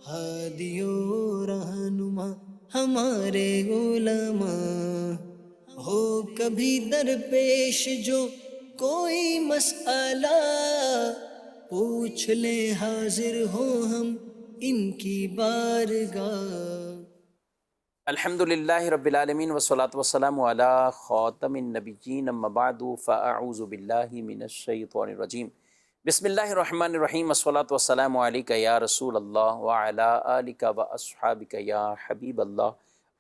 ہادیو رہنما ہمارے علماء، ہو کبھی درپیش جو کوئی مسئلہ، پوچھ لیں حاضر ہو ہم ان کی بارگاہ۔ الحمد للہ رب العالمین والصلاة والسلام علی خاتم النبیین اما بعد فاعوذ باللہ من الشیطان الرجیم بسم اللہ الرحمن الرحیم والصلاة والسلام علیک یا رسول اللہ وعلی آلک واصحابک یا حبیب اللہ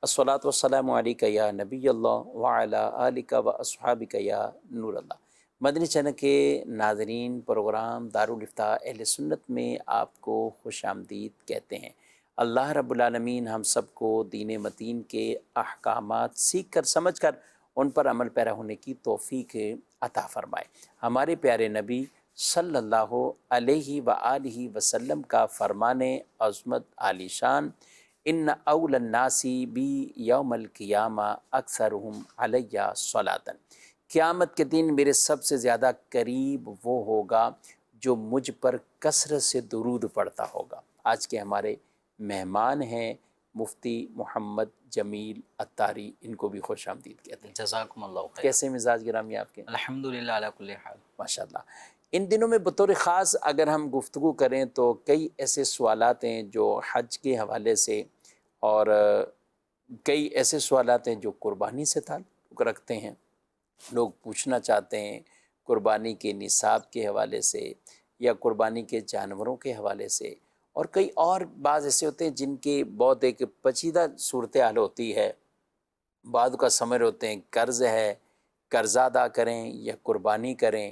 الصلاة والسلام علیک یا نبی اللہ وعلی آلک واصحابک یا نور اللہ۔ مدنی چینل کے ناظرین، پروگرام دارالافتاء اہل سنت میں آپ کو خوش آمدید کہتے ہیں۔ اللہ رب العالمین ہم سب کو دین متین کے احکامات سیکھ کر سمجھ کر ان پر عمل پیرا ہونے کی توفیق عطا فرمائے۔ ہمارے پیارے نبی صلی اللہ علیہ وآلہ وسلم کا فرمان عظمت عالی شان، ان اول الناس بی یوم القیامہ اکثرہم علیہ صلاۃ، قیامت کے دن میرے سب سے زیادہ قریب وہ ہوگا جو مجھ پر کثرت سے درود پڑھتا ہوگا۔ آج کے ہمارے مہمان ہیں مفتی محمد جمیل عطاری، ان کو بھی خوش آمدید کہتے ہیں۔ جزاکم اللہ خیر۔ کیسے مزاج گرامی آپ کے؟ الحمدللہ علی کل حال۔ ماشاءاللہ۔ ان دنوں میں بطور خاص اگر ہم گفتگو کریں تو کئی ایسے سوالات ہیں جو حج کے حوالے سے، اور کئی ایسے سوالات ہیں جو قربانی سے تعلق رکھتے ہیں۔ لوگ پوچھنا چاہتے ہیں قربانی کے نصاب کے حوالے سے یا قربانی کے جانوروں کے حوالے سے، اور کئی اور بعض ایسے ہوتے ہیں جن کی بہت ایک پیچیدہ صورتحال ہوتی ہے۔ بعض کا سمجھ ہوتے ہیں قرض ہے، قرضہ ادا کریں یا قربانی کریں۔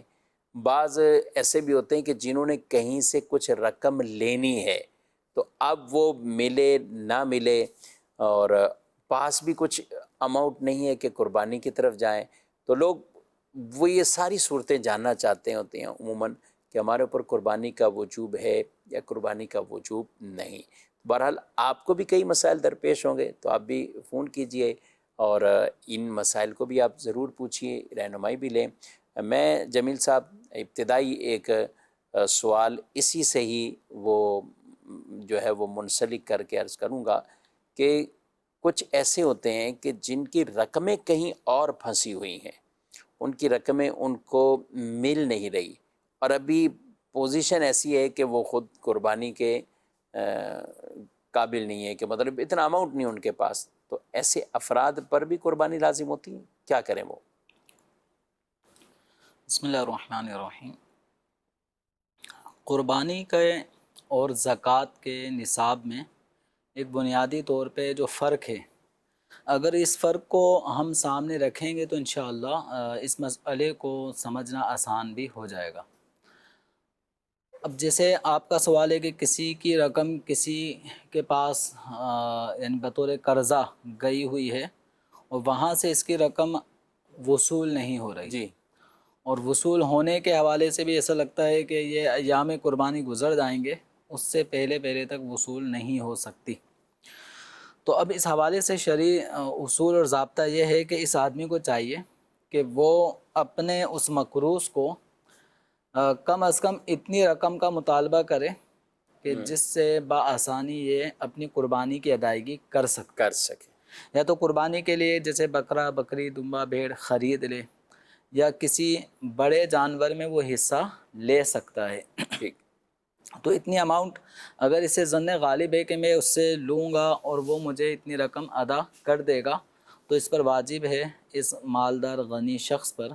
بعض ایسے بھی ہوتے ہیں کہ جنہوں نے کہیں سے کچھ رقم لینی ہے، تو اب وہ ملے نہ ملے اور پاس بھی کچھ اماؤنٹ نہیں ہے کہ قربانی کی طرف جائیں، تو لوگ وہ یہ ساری صورتیں جاننا چاہتے ہوتے ہیں عموماً کہ ہمارے اوپر قربانی کا وجوب ہے یا قربانی کا وجوب نہیں۔ بہرحال آپ کو بھی کئی مسائل درپیش ہوں گے، تو آپ بھی فون کیجئے اور ان مسائل کو بھی آپ ضرور پوچھیے، رہنمائی بھی لیں۔ میں جمیل صاحب ابتدائی ایک سوال اسی سے ہی وہ جو ہے وہ منسلک کر کے عرض کروں گا کہ کچھ ایسے ہوتے ہیں کہ جن کی رقمیں کہیں اور پھنسی ہوئی ہیں، ان کی رقمیں ان کو مل نہیں رہی، اور ابھی پوزیشن ایسی ہے کہ وہ خود قربانی کے قابل نہیں ہے، کہ مطلب اتنا اماؤنٹ نہیں ان کے پاس، تو ایسے افراد پر بھی قربانی لازم ہوتی ہے، کیا کریں وہ؟ بسم اللہ الرحمن الرحیم۔ قربانی کے اور زکوٰۃ کے نصاب میں ایک بنیادی طور پہ جو فرق ہے، اگر اس فرق کو ہم سامنے رکھیں گے تو انشاءاللہ اس مسئلے کو سمجھنا آسان بھی ہو جائے گا۔ اب جیسے آپ کا سوال ہے کہ کسی کی رقم کسی کے پاس یعنی بطور قرضہ گئی ہوئی ہے اور وہاں سے اس کی رقم وصول نہیں ہو رہی، جی، اور وصول ہونے کے حوالے سے بھی ایسا لگتا ہے کہ یہ ایام قربانی گزر جائیں گے، اس سے پہلے تک وصول نہیں ہو سکتی۔ تو اب اس حوالے سے شرعی اصول اور ضابطہ یہ ہے کہ اس آدمی کو چاہیے کہ وہ اپنے اس مقروض کو کم از کم اتنی رقم کا مطالبہ کرے کہ جس سے بآسانی یہ اپنی قربانی کی ادائیگی کر سکے۔ یا تو قربانی کے لیے جیسے بکرا، بکری، دمبا، بھیڑ خرید لے، یا کسی بڑے جانور میں وہ حصہ لے سکتا ہے۔ ٹھیک، تو اتنی اماؤنٹ اگر اسے ظن غالب ہے کہ میں اس سے لوں گا اور وہ مجھے اتنی رقم ادا کر دے گا، تو اس پر واجب ہے اس مالدار غنی شخص پر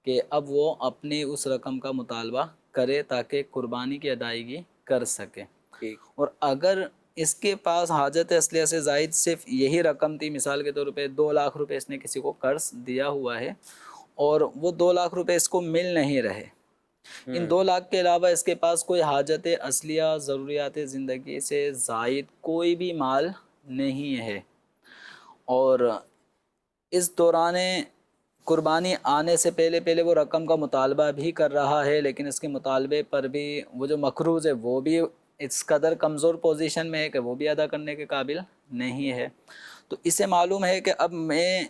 کہ اب وہ اپنی اس رقم کا مطالبہ کرے تاکہ قربانی کی ادائیگی کر سکے۔ ٹھیک، اور اگر اس کے پاس حاجت اصلیہ سے زائد صرف یہی رقم تھی، مثال کے طور پہ 2 لاکھ روپے اس نے کسی کو قرض دیا ہوا ہے اور وہ 2 لاکھ روپے اس کو مل نہیں رہے، ان 2 لاکھ کے علاوہ اس کے پاس کوئی حاجت اصلیہ ضروریات زندگی سے زائد کوئی بھی مال نہیں ہے، اور اس دوران قربانی آنے سے پہلے وہ رقم کا مطالبہ بھی کر رہا ہے، لیکن اس کے مطالبے پر بھی وہ جو مقروض ہے وہ بھی اس قدر کمزور پوزیشن میں ہے کہ وہ بھی ادا کرنے کے قابل نہیں ہے، تو اسے معلوم ہے کہ اب میں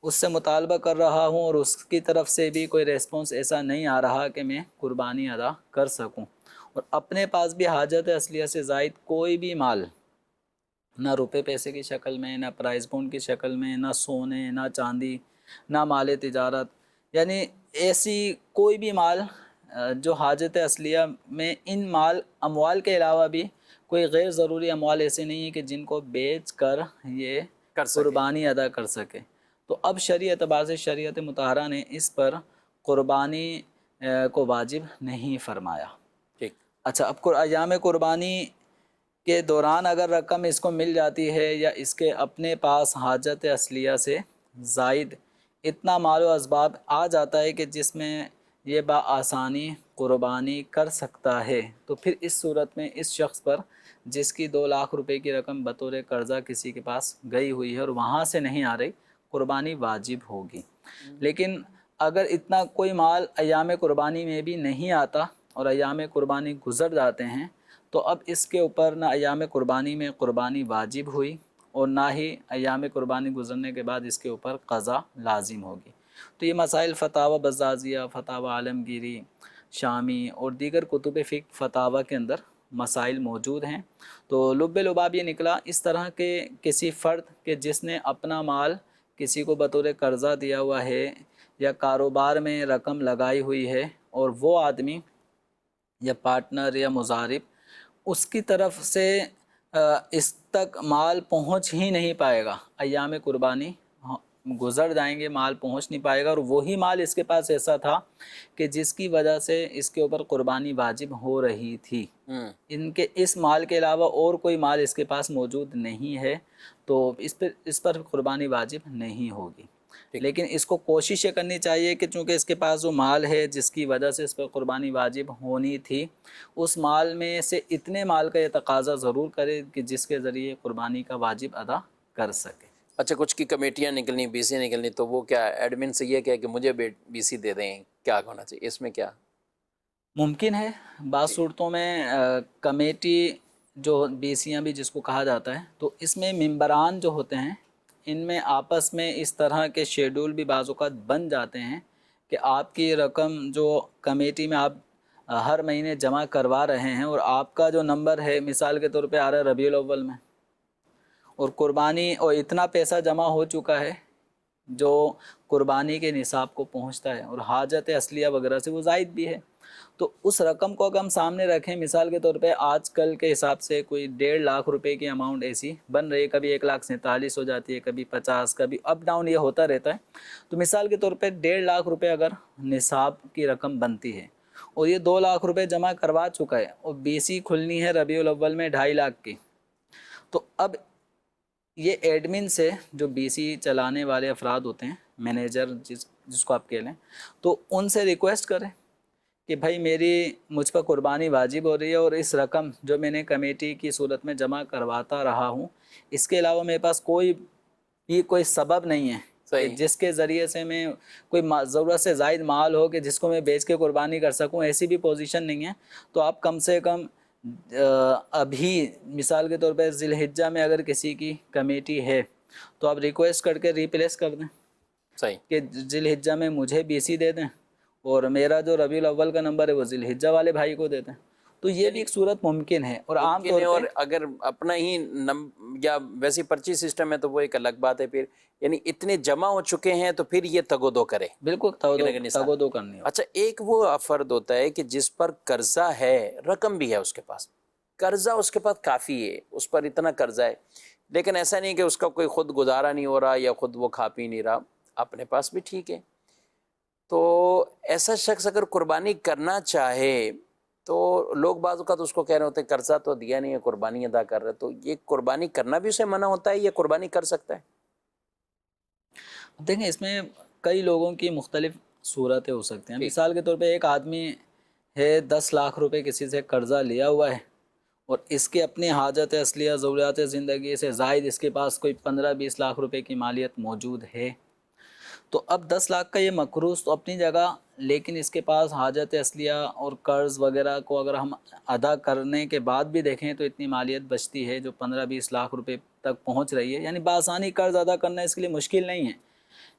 اس سے مطالبہ کر رہا ہوں اور اس کی طرف سے بھی کوئی ریسپانس ایسا نہیں آ رہا کہ میں قربانی ادا کر سکوں، اور اپنے پاس بھی حاجت اصلیہ سے زائد کوئی بھی مال نہ روپے پیسے کی شکل میں، نہ پرائز بونڈ کی شکل میں، نہ سونے، نہ چاندی، نہ مال تجارت، یعنی ایسی کوئی بھی مال جو حاجت اصلیہ میں ان اموال کے علاوہ بھی کوئی غیر ضروری اموال ایسے نہیں ہیں کہ جن کو بیچ کر یہ کر سکے۔ قربانی ادا کر سکے۔ تو اب شرعی اعتبار سے شریعت مطہرہ نے اس پر قربانی کو واجب نہیں فرمایا۔ ٹھیک۔ اچھا، اب ایام قربانی کے دوران اگر رقم اس کو مل جاتی ہے یا اس کے اپنے پاس حاجت اصلیہ سے زائد اتنا مال و اسباب آ جاتا ہے کہ جس میں یہ بآسانی قربانی کر سکتا ہے، تو پھر اس صورت میں اس شخص پر جس کی 2 لاکھ روپے کی رقم بطور قرضہ کسی کے پاس گئی ہوئی ہے اور وہاں سے نہیں آ رہی، قربانی واجب ہوگی۔ لیکن اگر اتنا کوئی مال ایام قربانی میں بھی نہیں آتا اور ایام قربانی گزر جاتے ہیں، تو اب اس کے اوپر نہ ایام قربانی میں قربانی واجب ہوئی اور نہ ہی ایام قربانی گزرنے کے بعد اس کے اوپر قضا لازم ہوگی۔ تو یہ مسائل فتاوی بزازیہ، فتاوی عالمگیری، شامی اور دیگر کتب فقہ فتاوی کے اندر مسائل موجود ہیں۔ تو لب لباب یہ نکلا اس طرح کے کسی فرد کہ جس نے اپنا مال کسی کو بطور قرضہ دیا ہوا ہے یا کاروبار میں رقم لگائی ہوئی ہے اور وہ آدمی یا پارٹنر یا مضارب اس کی طرف سے اس تک مال پہنچ ہی نہیں پائے گا، ایام قربانی گزر جائیں گے، مال پہنچ نہیں پائے گا، اور وہی مال اس کے پاس ایسا تھا کہ جس کی وجہ سے اس کے اوپر قربانی واجب ہو رہی تھی، ان کے اس مال کے علاوہ اور کوئی مال اس کے پاس موجود نہیں ہے، تو اس پر قربانی واجب نہیں ہوگی۔ لیکن اس کو کوشش یہ کرنی چاہیے کہ چونکہ اس کے پاس جو مال ہے جس کی وجہ سے اس پر قربانی واجب ہونی تھی، اس مال میں سے اتنے مال کا یہ تقاضا ضرور کرے کہ جس کے ذریعے قربانی کا واجب ادا کر سکے۔ اچھا، کچھ کی کمیٹیاں نکلنی، بی سی نکلنی، تو وہ کیا ایڈمن سے یہ کہے کہ مجھے بی سی دے دیں، کیا ہونا چاہیے اس میں؟ کیا ممکن ہے بعض صورتوں میں کمیٹی جو بی سیاں بھی جس کو کہا جاتا ہے، تو اس میں ممبران جو ہوتے ہیں ان میں آپس میں اس طرح کے شیڈول بھی بعض اوقات بن جاتے ہیں کہ آپ کی رقم جو کمیٹی میں آپ ہر مہینے جمع کروا رہے ہیں اور آپ کا جو نمبر ہے مثال کے طور پہ آ رہا ہے ربیع الاول میں، اور قربانی اور اتنا پیسہ جمع ہو چکا ہے جو قربانی کے نصاب کو پہنچتا ہے اور حاجت اصلیہ وغیرہ سے وہ زائد بھی ہے، تو اس رقم کو اگر ہم سامنے رکھیں، مثال کے طور پہ آج کل کے حساب سے کوئی 1.5 لاکھ روپے کی اماؤنٹ ایسی بن رہی ہے، کبھی 1,47,000 ہو جاتی ہے، کبھی 50، کبھی اپ ڈاؤن یہ ہوتا رہتا ہے، تو مثال کے طور پہ 1.5 لاکھ روپے اگر نصاب کی رقم بنتی ہے اور یہ 2 لاکھ روپے جمع کروا چکا ہے اور بی سی کھلنی ہے ربیع الاول میں 2.5 لاکھ کی، تو اب یہ ایڈمن سے جو بی سی چلانے والے افراد ہوتے ہیں، مینیجر جس کو آپ کہہ لیں، تو ان سے ریکویسٹ کریں کہ بھائی مجھ پر قربانی واجب ہو رہی ہے اور اس رقم جو میں نے کمیٹی کی صورت میں جمع کرواتا رہا ہوں، اس کے علاوہ میرے پاس کوئی سبب نہیں ہے کہ جس کے ذریعے سے میں کوئی ضرورت سے زائد مال ہو کہ جس کو میں بیچ کے قربانی کر سکوں، ایسی بھی پوزیشن نہیں ہے، تو آپ کم سے کم ابھی مثال کے طور پہ ذی الحجہ میں اگر کسی کی کمیٹی ہے تو آپ ریکویسٹ کر کے ریپلیس کر دیں صحیح کہ ذی الحجہ میں مجھے بی سی دے دیں اور میرا جو ربیع الاول کا نمبر ہے وہ ذی الحجہ والے بھائی کو دے دیں، تو یہ بھی ایک صورت ممکن ہے۔ اور عام طور اور پہ اگر اپنا ہی یا ویسی پرچی سسٹم ہے تو وہ ایک الگ بات ہے، پھر یعنی اتنے جمع ہو چکے ہیں تو پھر یہ تگ و دو کرے، بالکل تگ و دو کرنی ہو۔ اچھا، ایک وہ فرد ہوتا ہے کہ جس پر قرضہ ہے، رقم بھی ہے اس کے پاس، قرضہ اس کے پاس کافی ہے، اس پر اتنا قرضہ ہے، لیکن ایسا نہیں کہ اس کا کوئی خود گزارا نہیں ہو رہا یا خود وہ کھا پی نہیں رہا، اپنے پاس بھی ٹھیک ہے، تو ایسا شخص اگر قربانی کرنا چاہے تو لوگ بعض اوقات اس کو کہہ رہے ہوتے ہیں قرضہ تو دیا نہیں ہے، قربانی ادا کر رہے، تو یہ قربانی کرنا بھی اسے منع ہوتا ہے یا قربانی کر سکتا ہے؟ دیکھیں، اس میں کئی لوگوں کی مختلف صورتیں ہو سکتی ہیں۔ مثال کے طور پہ ایک آدمی ہے 10 لاکھ روپے کسی سے قرضہ لیا ہوا ہے اور اس کے اپنی حاجت اصلیہ ضروریات زندگی سے زائد اس کے پاس کوئی 15-20 لاکھ روپے کی مالیت موجود ہے، تو اب 10 لاکھ کا یہ مقروض تو اپنی جگہ، لیکن اس کے پاس حاجت اصلیہ اور قرض وغیرہ کو اگر ہم ادا کرنے کے بعد بھی دیکھیں تو اتنی مالیت بچتی ہے جو 15-20 لاکھ روپے تک پہنچ رہی ہے، یعنی بآسانی قرض ادا کرنا اس کے لیے مشکل نہیں ہے،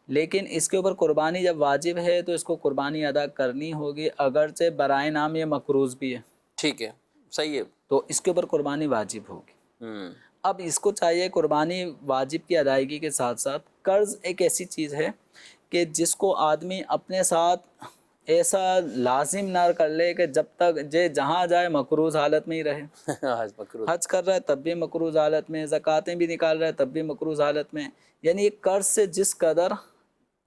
لیکن اس کے اوپر قربانی جب واجب ہے تو اس کو قربانی ادا کرنی ہوگی، اگرچہ برائے نام یہ مقروض بھی ہے، ٹھیک ہے، صحیح ہے، تو اس کے اوپر قربانی واجب ہوگی۔ اب اس کو چاہیے قربانی واجب کی ادائیگی کے ساتھ ساتھ قرض ایک ایسی چیز ہے کہ جس کو آدمی اپنے ساتھ ایسا لازم نہ کر لے کہ جب تک جہاں جائے مقروض حالت میں ہی رہے. آج مکروہ. حج کر رہا ہے تب بھی مقروض حالت میں، زکاتیں بھی نکال رہا ہے تب بھی مقروض حالت میں. یعنی قرض سے جس قدر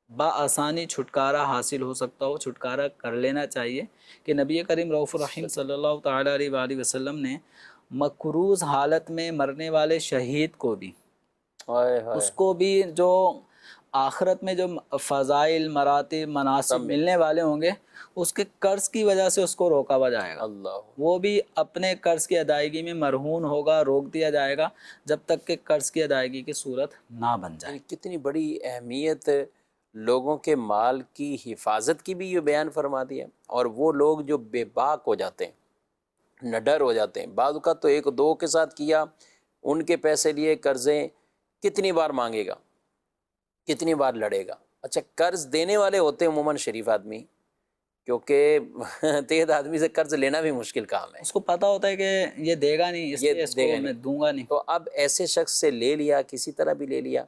بآسانی چھٹکارا حاصل ہو سکتا ہو چھٹکارا کر لینا چاہیے کہ نبی کریم رؤوف الرحیم صلی اللہ تعالیٰ علیہ وآلہ وسلم نے مقروض حالت میں مرنے والے شہید کو بھی ہائے ہائے. اس کو بھی جو آخرت میں جو فضائل مراتب مناسب ملنے والے ہوں گے اس کے قرض کی وجہ سے اس کو روکا ہوا جائے گا. اللہ. وہ بھی اپنے قرض کی ادائیگی میں مرہون ہوگا، روک دیا جائے گا جب تک کہ قرض کی ادائیگی کی صورت نہ بن جائے. کتنی بڑی اہمیت لوگوں کے مال کی حفاظت کی بھی یہ بیان فرما دیا. اور وہ لوگ جو بے باک ہو جاتے ہیں، نڈر ہو جاتے ہیں، بعض اوقات تو ایک دو کے ساتھ کیا، ان کے پیسے لیے قرضیں کتنی بار مانگے گا، کتنی بار لڑے گا. اچھا قرض دینے والے ہوتے ہیں عموماً شریف آدمی، کیونکہ تیز آدمی سے قرض لینا بھی مشکل کام ہے. اس کو پتہ ہوتا ہے کہ یہ دے گا نہیں، اس لیے اس کو میں دوں گا نہیں. تو اب ایسے شخص سے لے لیا، کسی طرح بھی لے لیا،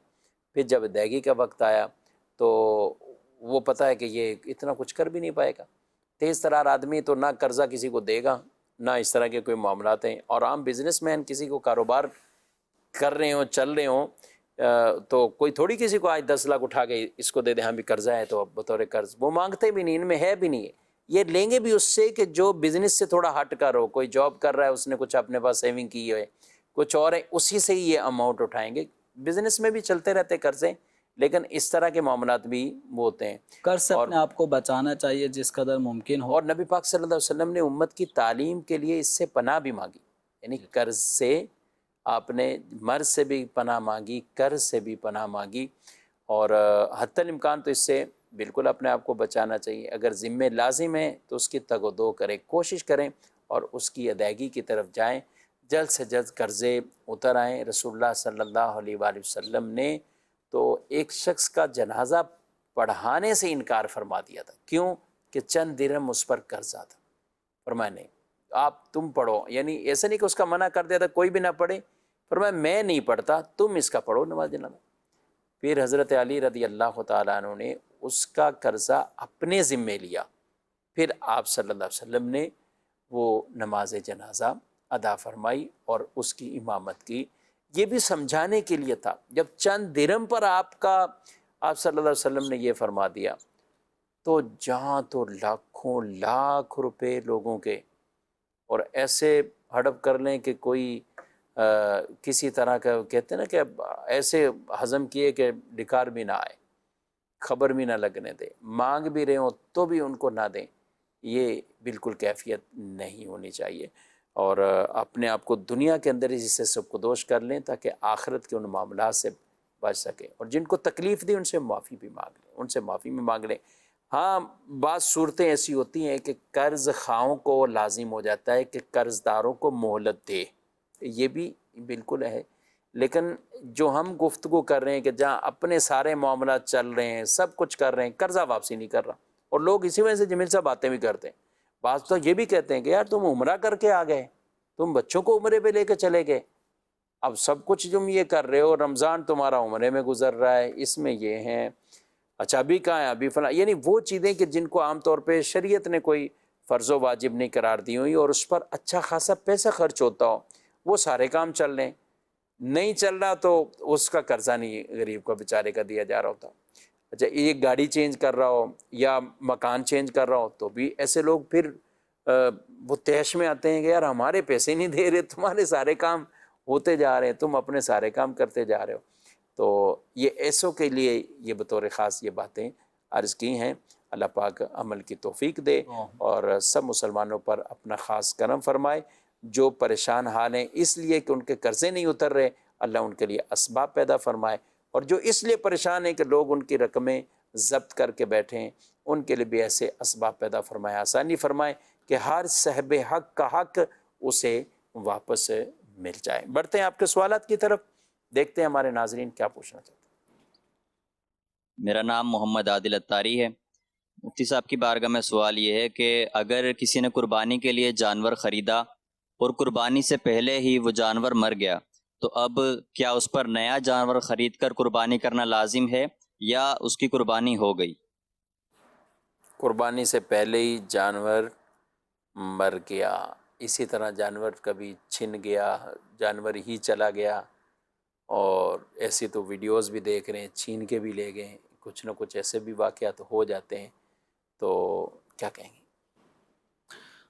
پھر جب ادائیگی کا وقت آیا تو وہ پتہ ہے کہ یہ اتنا کچھ کر بھی نہیں پائے گا. تیز ترار آدمی تو نہ قرضہ کسی کو دے گا، نہ اس طرح کے کوئی معاملات ہیں. اور عام بزنس مین کسی کو کاروبار کر رہے ہوں، چل رہے ہوں، تو کوئی تھوڑی کسی کو آج 10 لاکھ اٹھا کے اس کو دے دیں، ہاں بھی قرضہ ہے تو بطور قرض. وہ مانگتے بھی نہیں، ان میں ہے بھی نہیں ہے. یہ لیں گے بھی اس سے کہ جو بزنس سے تھوڑا ہٹ کر ہو، کوئی جاب کر رہا ہے اس نے کچھ اپنے پاس سیونگ کی ہے، کچھ اور ہے، اسی سے ہی یہ اماؤنٹ اٹھائیں گے. بزنس میں بھی چلتے رہتے قرضیں، لیکن اس طرح کے معاملات بھی وہ ہوتے ہیں. قرض سے اپنے آپ کو بچانا چاہیے جس قدر ممکن ہو. اور نبی پاک صلی اللہ علیہ وسلم نے امت کی تعلیم کے لیے اس سے پناہ بھی مانگی. یعنی قرض سے آپ نے مرض سے بھی پناہ مانگی، قرض سے بھی پناہ مانگی. اور حتی الامکان تو اس سے بالکل اپنے آپ کو بچانا چاہیے. اگر ذمہ لازم ہے تو اس کی تگ و دو کریں، کوشش کریں اور اس کی ادائیگی کی طرف جائیں. جلد سے جلد قرضے اتر آئیں. رسول اللہ صلی اللہ علیہ وآلہ وسلم نے تو ایک شخص کا جنازہ پڑھانے سے انکار فرما دیا تھا. کیوں؟ کہ چند درہم اس پر قرضہ تھا. فرمایا نہیں آپ تم پڑھو. یعنی ایسا نہیں کہ اس کا منع کر دیا تھا کوئی بھی نہ پڑھے، فرمایا میں نہیں پڑھتا، تم اس کا پڑھو نماز جنازہ. پھر حضرت علی رضی اللہ تعالیٰ عنہ نے اس کا قرضہ اپنے ذمے لیا. پھر آپ صلی اللہ علیہ وسلم نے وہ نماز جنازہ ادا فرمائی اور اس کی امامت کی. یہ بھی سمجھانے کے لیے تھا. جب چند درہم پر آپ صلی اللہ علیہ وسلم نے یہ فرما دیا تو جہاں تو لاکھوں لاکھ روپے لوگوں کے، اور ایسے ہڑپ کر لیں کہ کوئی کسی طرح کا کہتے ہیں نا کہ ایسے ہضم کیے کہ ڈکار بھی نہ آئے، خبر بھی نہ لگنے دیں، مانگ بھی رہے ہوں تو بھی ان کو نہ دیں. یہ بالکل کیفیت نہیں ہونی چاہیے. اور اپنے آپ کو دنیا کے اندر اس سے سب کو دوش کر لیں تاکہ آخرت کے ان معاملات سے بچ سکیں. اور جن کو تکلیف دی ان سے معافی بھی مانگ لیں، ان سے معافی بھی مانگ لیں. ہاں بعض صورتیں ایسی ہوتی ہیں کہ قرض خواہوں کو لازم ہو جاتا ہے کہ قرض داروں کو مہلت دے، یہ بھی بالکل ہے. لیکن جو ہم گفتگو کر رہے ہیں کہ جہاں اپنے سارے معاملات چل رہے ہیں، سب کچھ کر رہے ہیں، قرضہ واپسی نہیں کر رہا. اور لوگ اسی وجہ سے جمیل صاحب باتیں بھی کرتے ہیں. بعض تو یہ بھی کہتے ہیں کہ یار تم عمرہ کر کے آ گئے، تم بچوں کو عمرے پہ لے کے چلے گئے، اب سب کچھ تم یہ کر رہے ہو، رمضان تمہارا عمرے میں گزر رہا ہے، اس میں یہ ہیں، اچھا ابھی کہاں ہے، ابھی فلاں. یعنی وہ چیزیں کہ جن کو عام طور پہ شریعت نے کوئی فرض و واجب نہیں قرار دی ہوئی اور اس پر اچھا خاصا پیسہ خرچ ہوتا ہو، وہ سارے کام چل رہے ہیں. نہیں چل رہا تو اس کا قرضہ نہیں غریب کو بیچارے کا دیا جا رہا ہوتا. اچھا ایک گاڑی چینج کر رہا ہو یا مکان چینج کر رہا ہو تو بھی ایسے لوگ پھر وہ تیش میں آتے ہیں کہ یار ہمارے پیسے نہیں دے رہے، تمہارے سارے کام ہوتے جا رہے ہیں، تم اپنے سارے کام کرتے جا رہے ہو. تو یہ ایسوں کے لیے یہ بطور خاص یہ باتیں عرض کی ہیں. اللہ پاک عمل کی توفیق دے اور سب مسلمانوں پر اپنا خاص کرم فرمائے. جو پریشان حال ہیں اس لیے کہ ان کے قرضے نہیں اتر رہے، اللہ ان کے لیے اسباب پیدا فرمائے. اور جو اس لیے پریشان ہیں کہ لوگ ان کی رقمیں ضبط کر کے بیٹھے ہیں، ان کے لیے بھی ایسے اسباب پیدا فرمائے، آسانی فرمائے کہ ہر صاحب حق کا حق اسے واپس مل جائے. بڑھتے ہیں آپ کے سوالات کی طرف، دیکھتے ہیں ہمارے ناظرین کیا پوچھنا چاہتے ہیں. میرا نام محمد عادل اتاری ہے. مفتی صاحب کی بارگاہ میں سوال یہ ہے کہ اگر کسی نے قربانی کے لیے جانور خریدا اور قربانی سے پہلے ہی وہ جانور مر گیا تو اب کیا اس پر نیا جانور خرید کر قربانی کرنا لازم ہے یا اس کی قربانی ہو گئی؟ قربانی سے پہلے ہی جانور مر گیا، اسی طرح جانور کبھی چھن گیا، جانور ہی چلا گیا، اور ایسی تو ویڈیوز بھی دیکھ رہے ہیں، چھین کے بھی لے گئے، کچھ نہ کچھ ایسے بھی واقعات ہو جاتے ہیں، تو کیا کہیں گے؟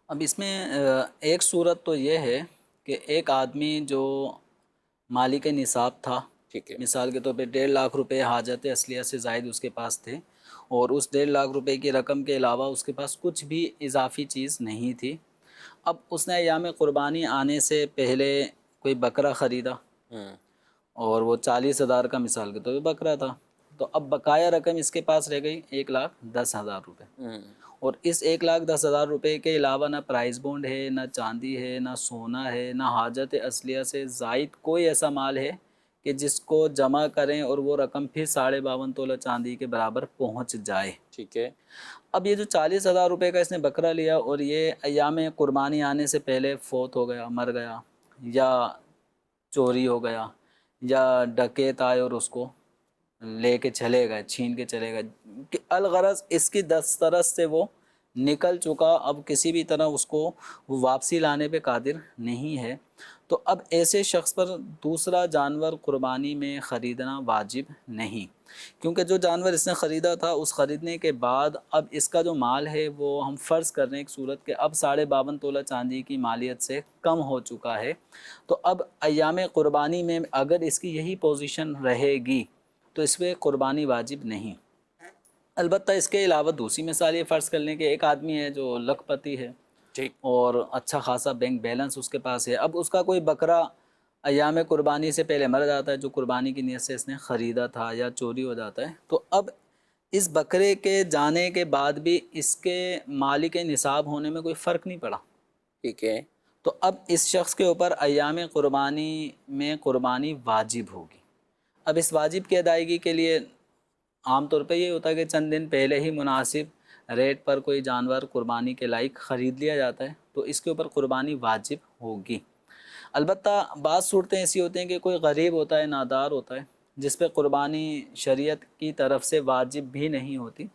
اب اس میں ایک صورت تو یہ ہے کہ ایک آدمی جو مالک نصاب تھا، ٹھیک ہے، مثال کے طور پہ 1.5 لاکھ روپے حاجت اصلیہ سے زائد اس کے پاس تھے، اور اس 1.5 لاکھ روپے کی رقم کے علاوہ اس کے پاس کچھ بھی اضافی چیز نہیں تھی۔ اب اس نے ایام قربانی آنے سے پہلے کوئی بکرا خریدا، اور وہ 40,000 کا مثال کے طور پہ بکرا تھا، تو اب بقایا رقم اس کے پاس رہ گئی 1,10,000 روپے، اور اس 1,10,000 روپے کے علاوہ نہ پرائز بونڈ ہے، نہ چاندی ہے، نہ سونا ہے، نہ حاجت اصلیہ سے زائد کوئی ایسا مال ہے کہ جس کو جمع کریں اور وہ رقم پھر 52.5 تولہ چاندی کے برابر پہنچ جائے۔ ٹھیک ہے، اب یہ جو 40,000 روپے کا اس نے بکرا لیا اور یہ ایام قربانی آنے سے پہلے فوت ہو گیا، مر گیا، یا چوری ہو گیا، یا ڈکیت آئے اور اس کو لے کے چلے گئے، چھین کے چلے گئے، کہ الغرض اس کی دسترس سے وہ نکل چکا، اب کسی بھی طرح اس کو واپسی لانے پہ قادر نہیں ہے، تو اب ایسے شخص پر دوسرا جانور قربانی میں خریدنا واجب نہیں، کیونکہ جو جانور اس نے خریدا تھا اس خریدنے کے بعد اب اس کا جو مال ہے وہ ہم فرض کر رہے ہیں ایک صورت کہ اب 52.5 تولہ چاندی کی مالیت سے کم ہو چکا ہے، تو اب ایام قربانی میں اگر اس کی یہی پوزیشن رہے گی تو اس پہ قربانی واجب نہیں۔ البتہ اس کے علاوہ دوسری مثال یہ فرض کر لیں کہ ایک آدمی ہے جو لکھ پتی ہے ٹھیک، اور اچھا خاصا بینک بیلنس اس کے پاس ہے، اب اس کا کوئی بکرا ایام قربانی سے پہلے مر جاتا ہے جو قربانی کی نیت سے اس نے خریدا تھا، یا چوری ہو جاتا ہے، تو اب اس بکرے کے جانے کے بعد بھی اس کے مالک نصاب ہونے میں کوئی فرق نہیں پڑا، ٹھیک ہے، تو اب اس شخص کے اوپر ایام قربانی میں قربانی واجب ہوگی۔ اب اس واجب کی ادائیگی کے لیے عام طور پہ یہ ہوتا ہے کہ چند دن پہلے ہی مناسب ریٹ پر کوئی جانور قربانی کے لائق خرید لیا جاتا ہے، تو اس کے اوپر قربانی واجب ہوگی۔ البتہ بعض صورتیں ایسی ہوتی ہیں کہ کوئی غریب ہوتا ہے، نادار ہوتا ہے، جس پہ قربانی شریعت کی طرف سے واجب بھی نہیں ہوتی،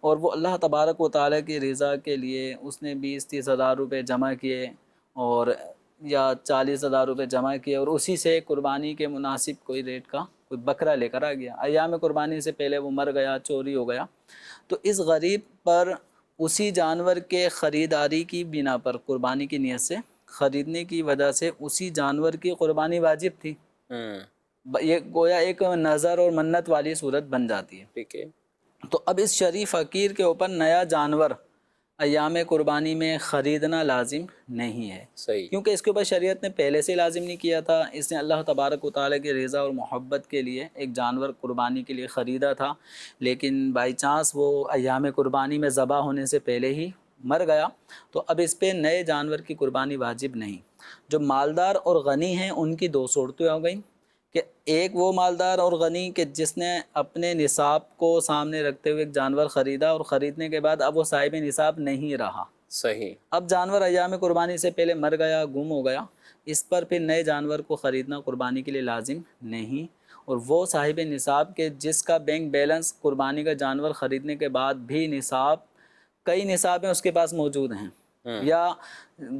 اور وہ اللہ تبارک و تعالیٰ کی رضا کے لیے اس نے 20-30 ہزار روپے جمع کیے اور یا 40,000 روپے جمع کیے اور اسی سے قربانی کے مناسب کوئی ریٹ کا کوئی بکرا لے کر آ گیا، ایام قربانی سے پہلے وہ مر گیا، چوری ہو گیا، تو اس غریب پر اسی جانور کے خریداری کی بنا پر قربانی کی نیت سے خریدنے کی وجہ سے اسی جانور کی قربانی واجب تھی، یہ گویا ایک نظر اور منت والی صورت بن جاتی ہے۔ ٹھیک ہے، تو اب اس شریف فقیر کے اوپر نیا جانور ایام قربانی میں خریدنا لازم نہیں ہے، صحیح، کیونکہ اس کے اوپر شریعت نے پہلے سے لازم نہیں کیا تھا، اس نے اللہ تبارک و تعالیٰ کی رضا اور محبت کے لیے ایک جانور قربانی کے لیے خریدا تھا، لیکن بائی چانس وہ ایام قربانی میں ذبح ہونے سے پہلے ہی مر گیا، تو اب اس پہ نئے جانور کی قربانی واجب نہیں۔ جو مالدار اور غنی ہیں ان کی دو صورتیں ہو گئیں، کہ ایک وہ مالدار اور غنی کہ جس نے اپنے نصاب کو سامنے رکھتے ہوئے ایک جانور خریدا اور خریدنے کے بعد اب وہ صاحب نصاب نہیں رہا، صحیح، اب جانور ایام قربانی سے پہلے مر گیا، گم ہو گیا، اس پر پھر نئے جانور کو خریدنا قربانی کے لیے لازم نہیں، اور وہ صاحب نصاب کے جس کا بینک بیلنس قربانی کا جانور خریدنے کے بعد بھی نصاب، کئی نصابیں اس کے پاس موجود ہیں، یا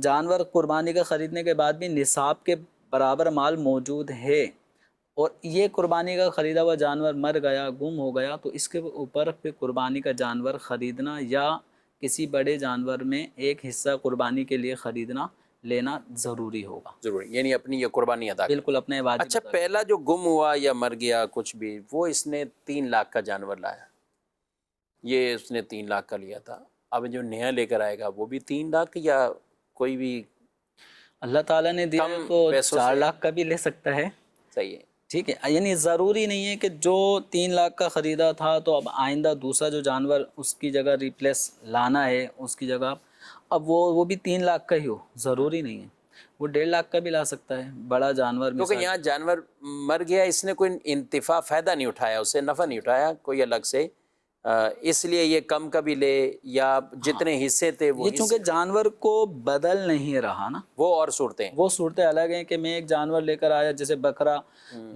جانور قربانی کا خریدنے کے بعد بھی نصاب کے برابر مال موجود ہے، اور یہ قربانی کا خریدا ہوا جانور مر گیا، گم ہو گیا، تو اس کے اوپر پھر قربانی کا جانور خریدنا یا کسی بڑے جانور میں ایک حصہ قربانی کے لیے خریدنا لینا ضروری ہوگا، ضروری، یعنی اپنی یہ قربانی ادا کریں۔ بالکل اپنے واجب اچھا، ادا پہلا جو گم ہوا یا مر گیا کچھ بھی، وہ اس نے 3 لاکھ کا جانور لایا، یہ اس نے 3 لاکھ کا لیا تھا، اب جو نیا لے کر آئے گا وہ بھی 3 لاکھ یا کوئی بھی اللہ تعالیٰ نے دیا کم تو پیسوں 4 سے؟ لاکھ کا بھی لے سکتا ہے، صحیح ہے، ٹھیک ہے، یعنی ضروری نہیں ہے کہ جو 3 لاکھ کا خریدا تھا تو اب آئندہ دوسرا جو جانور اس کی جگہ ریپلیس لانا ہے اس کی جگہ، اب وہ بھی 3 لاکھ کا ہی ہو، ضروری نہیں ہے، وہ 1.5 لاکھ کا بھی لا سکتا ہے بڑا جانور، کیونکہ مثال یہاں جانور مر گیا، اس نے کوئی انتفاع فائدہ نہیں اٹھایا، اس سے نفع نہیں اٹھایا کوئی الگ سے، اس لیے یہ کم کا بھی لے یا جتنے حصے تھے وہ یہ چونکہ جانور کو بدل نہیں رہا نا، وہ اور صورتیں وہ صورتیں الگ ہیں کہ میں ایک جانور لے کر آیا جیسے بکرا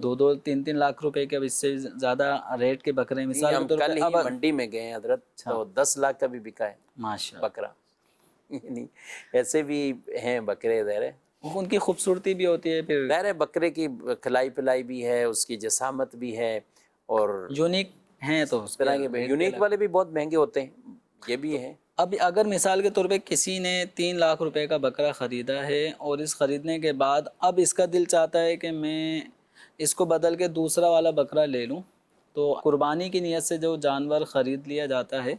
2-3 لاکھ روپے کے، اب اس سے زیادہ ریٹ کے بکرے مثال ہم کے طور کل پہ ہی اب منڈی میں گئے ہیں حضرت، تو 10 لاکھ کا بھی بکا ہے ماشاء بکرا. یعنی ایسے بھی ہیں بکرے، ظاہر ہے اللہ ان کی خوبصورتی بھی ہوتی ہے، پھر ظاہر ہے بکرے کی کھلائی پلائی بھی ہے، اس کی جسامت بھی ہے، اور یونیک ہیں تو اس طرح کے کے ریٹ یونیک والے بھی بہت مہنگے ہوتے ہیں، یہ بھی ہے. اب اگر مثال کے طور پہ کسی نے 3 لاکھ روپے کا بکرا خریدا ہے اور اس خریدنے کے بعد اب اس کا دل چاہتا ہے کہ میں اس کو بدل کے دوسرا والا بکرا لے لوں، تو قربانی کی نیت سے جو جانور خرید لیا جاتا ہے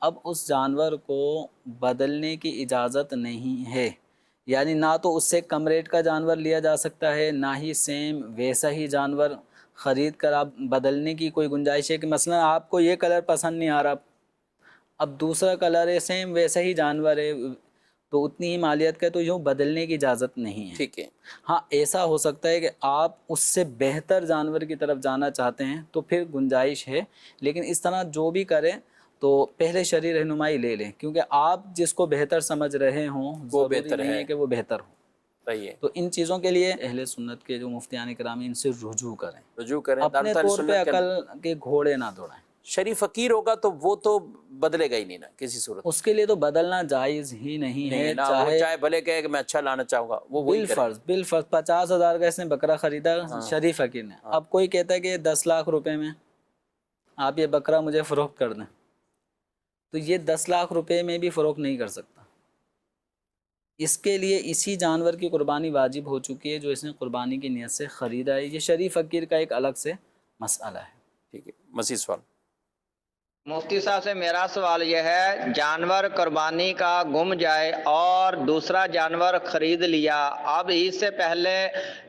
اب اس جانور کو بدلنے کی اجازت نہیں ہے، یعنی نہ تو اس سے کم ریٹ کا جانور لیا جا سکتا ہے، نہ ہی سیم ویسا ہی جانور خرید کر آپ بدلنے کی کوئی گنجائش ہے کہ مثلا آپ کو یہ کلر پسند نہیں آ رہا، اب دوسرا کلر ہے سیم ویسا ہی جانور ہے تو اتنی ہی مالیت کا، تو یوں بدلنے کی اجازت نہیں ہے. ٹھیک ہے. ہاں ایسا ہو سکتا ہے کہ آپ اس سے بہتر جانور کی طرف جانا چاہتے ہیں تو پھر گنجائش ہے، لیکن اس طرح جو بھی کریں تو پہلے شرعی رہنمائی لے لیں، کیونکہ آپ جس کو بہتر سمجھ رہے ہوں وہ ضروری بہتر نہیں ہے. ہے کہ وہ بہتر ہو. صحیح ہے. تو ان چیزوں کے لیے اہل سنت کے جو مفتیان کرام ان سے رجوع کریں، رجوع کریں. اپنے دارالتعلیم طور پہ سنت کے عقل کے گھوڑے نہ دوڑائیں. شریف فقیر ہوگا تو وہ تو بدلے گا ہی نہیں نا کسی صورت اس کے لیے تو بدلنا جائز ہی نہیں ہے، نا. وہ چاہے بھلے کہے کہ میں اچھا لانا چاہوں گا، وہ وہی کرے. بالفرض 50,000 کا اس نے بکرا خریدا شریف فقیر نے، اب کوئی کہتا ہے کہ 10 لاکھ روپے میں آپ یہ بکرا مجھے فروخت کر دیں، تو یہ 10 لاکھ روپے میں بھی فروخت نہیں کر سکتا. اس کے لیے اسی جانور کی قربانی واجب ہو چکی ہے جو اس نے قربانی کی نیت سے خریدا ہے. یہ شریف فقیر کا ایک الگ سے مسئلہ ہے. ٹھیک ہے. مزید سوال. مفتی صاحب سے میرا سوال یہ ہے، جانور قربانی کا گم جائے اور دوسرا جانور خرید لیا، اب عید سے پہلے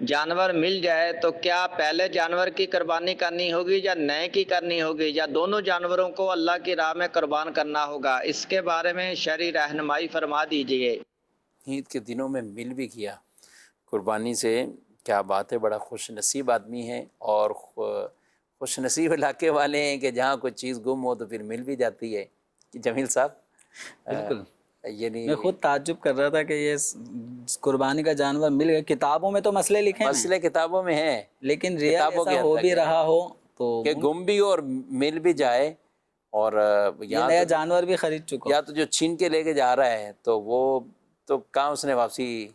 جانور مل جائے تو کیا پہلے جانور کی قربانی کرنی ہوگی یا نئے کی کرنی ہوگی، یا دونوں جانوروں کو اللہ کی راہ میں قربان کرنا ہوگا؟ اس کے بارے میں شرعی رہنمائی فرما دیجیے. عید کے دنوں میں مل بھی کیا قربانی سے، کیا بات ہے، بڑا خوش نصیب آدمی ہے، اور خوش نصیب علاقے والے ہیں کہ جہاں کوئی چیز گم ہو تو پھر مل بھی جاتی ہے. جمیل صاحب بالکل، یعنی میں خود تعجب کر رہا تھا کہ یہ قربانی کا جانور مل گیا. کتابوں میں تو مسئلے لکھے ہیں مسئلے کتابوں میں ہیں، لیکن ریئل کتابوں ایسا کے ہو حد بھی تک رہا ہو تو کہ گم بھی ہو اور مل بھی جائے، اور یہ نیا جانور بھی خرید چکا یا تو جو چھین کے لے کے جا رہا ہے تو وہ تو کہاں اس نے واپسی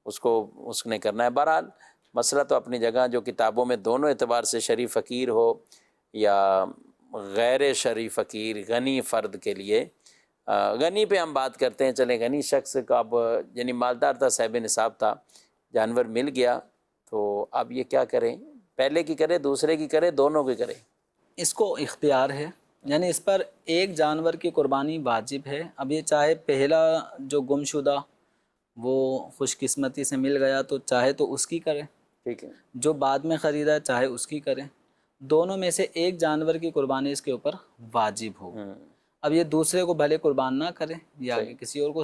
اس نے کرنا ہے. بہرحال مسئلہ تو اپنی جگہ، جو کتابوں میں دونوں اعتبار سے شریف فقیر ہو یا غیر شریف فقیر، غنی فرد کے لیے، غنی پہ ہم بات کرتے ہیں، چلیں غنی شخص کا اب یعنی مالدار تھا، صاحب نصاب تھا، جانور مل گیا تو اب یہ کیا کریں؟ پہلے کی کرے، دوسرے کی کرے، دونوں کی کرے؟ اس کو اختیار ہے، یعنی اس پر ایک جانور کی قربانی واجب ہے. اب یہ چاہے پہلا جو گم شدہ وہ خوش قسمتی سے مل گیا تو چاہے تو اس کی کرے، ٹھیک ہے. جو بعد میں خریدا چاہے اس کی کریں، دونوں میں سے ایک جانور کی قربانی اس کے اوپر واجب ہو. اب یہ دوسرے کو بھلے قربان نہ کرے یا کسی اور کو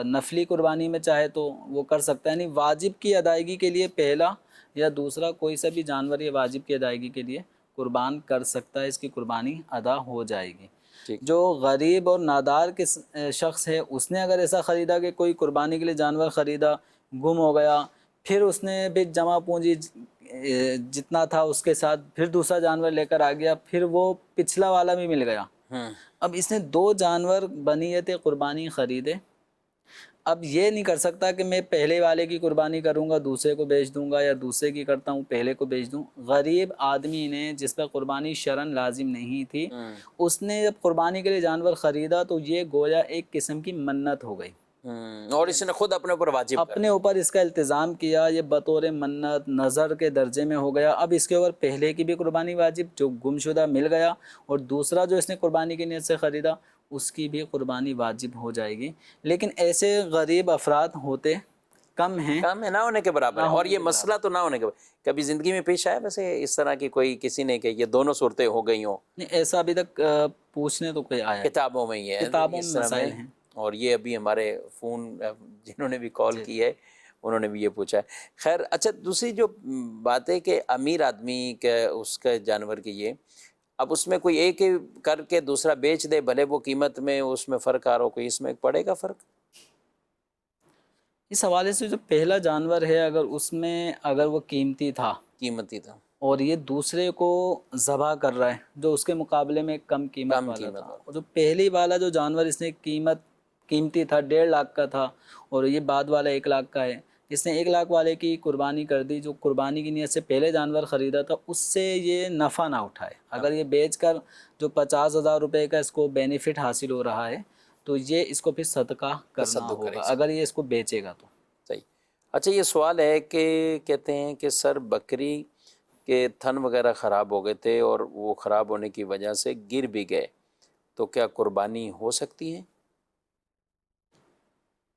نفلی قربانی میں چاہے تو وہ کر سکتا ہے، یعنی واجب کی ادائیگی کے لیے پہلا یا دوسرا کوئی سا بھی جانور یہ واجب کی ادائیگی کے لیے قربان کر سکتا ہے، اس کی قربانی ادا ہو جائے گی. جو غریب اور نادار شخص ہے اس نے اگر ایسا خریدا کہ کوئی قربانی کے لیے جانور خریدا گم ہو گیا، پھر اس نے بھی جمع پونجی جتنا تھا اس کے ساتھ پھر دوسرا جانور لے کر آ گیا، پھر وہ پچھلا والا بھی مل گیا. اب اس نے 2 جانور بنیت قربانی خریدے، اب یہ نہیں کر سکتا کہ میں پہلے والے کی قربانی کروں گا دوسرے کو بیچ دوں گا، یا دوسرے کی کرتا ہوں پہلے کو بیچ دوں. غریب آدمی نے جس پر قربانی شرعاً لازم نہیں تھی، اس نے جب قربانی کے لیے جانور خریدا تو یہ گویا ایک قسم کی منت ہو گئی، اور اس نے خود اپنے اوپر واجب اپنے اوپر اس کا التزام کیا، یہ بطور منت نظر کے درجے میں ہو گیا. اب اس کے اوپر پہلے کی بھی قربانی واجب جو گم شدہ مل گیا، اور دوسرا جو اس نے قربانی کی نیت سے خریدا اس کی بھی قربانی واجب ہو جائے گی. لیکن ایسے غریب افراد ہوتے کم ہیں، کام ہے نہ ہونے کے برابر ہے. اور یہ مسئلہ تو نہ ہونے کے برابر. کبھی زندگی میں پیش آیا ویسے اس طرح کی کوئی کسی نے کہ یہ دونوں صورتیں ہو گئی ہوں؟ نہیں، ایسا ابھی تک پوچھنے تو کوئی آیا، کتابوں میں ہی ہے، کتابوں میں مسائل ہیں. اور یہ ابھی ہمارے فون جنہوں نے بھی کال کی ہے انہوں نے بھی یہ پوچھا ہے. خیر، اچھا دوسری جو بات ہے کہ امیر آدمی کے اس کے جانور کی، یہ اب اس میں کوئی ایک ہی کر کے دوسرا بیچ دے، بھلے وہ قیمت میں اس میں فرق آ رہا ہو، کوئی اس میں پڑے گا فرق؟ اس حوالے سے جو پہلا جانور ہے اگر وہ قیمتی تھا قیمتی تھا، اور یہ دوسرے کو ذبح کر رہا ہے جو اس کے مقابلے میں کم قیمت کم والا قیمت تھا، والا۔ اور جو پہلی والا جو جانور اس نے قیمتی تھا 1.5 لاکھ کا تھا، اور یہ بعد والا 1 لاکھ کا ہے، اس نے 1 لاکھ والے کی قربانی کر دی، جو قربانی کی نیت سے پہلے جانور خریدا تھا اس سے یہ نفع نہ اٹھائے، اگر یہ بیچ کر جو 50,000 روپے کا اس کو بینیفٹ حاصل ہو رہا ہے تو یہ اس کو پھر صدقہ کرنا تصدق کرے ہوگا اس کا۔ اگر یہ اس کو بیچے گا تو۔ صحیح۔ اچھا یہ سوال ہے کہ کہتے ہیں کہ سر بکری کے تھن وغیرہ خراب ہو گئے تھے اور وہ خراب ہونے کی وجہ سے گر بھی گئے، تو کیا قربانی ہو سکتی ہے؟